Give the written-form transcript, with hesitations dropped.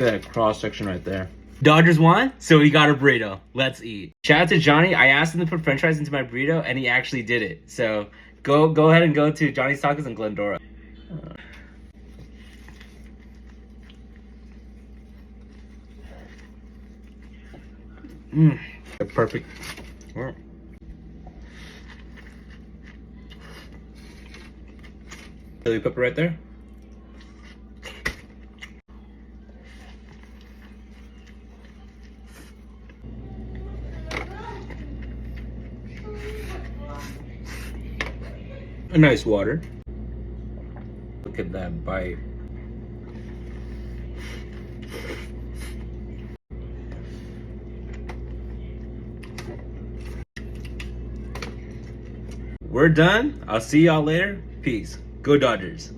That cross section right there. Dodgers won, so we got a burrito. Let's eat. Shout out to Johnny. I asked him to put french fries into my burrito, and he actually did it. So go ahead and go to Johnny's Tacos in Glendora. Perfect. Chili pepper right there. A nice water. Look at that bite. We're done. I'll see y'all later. Peace. Go Dodgers.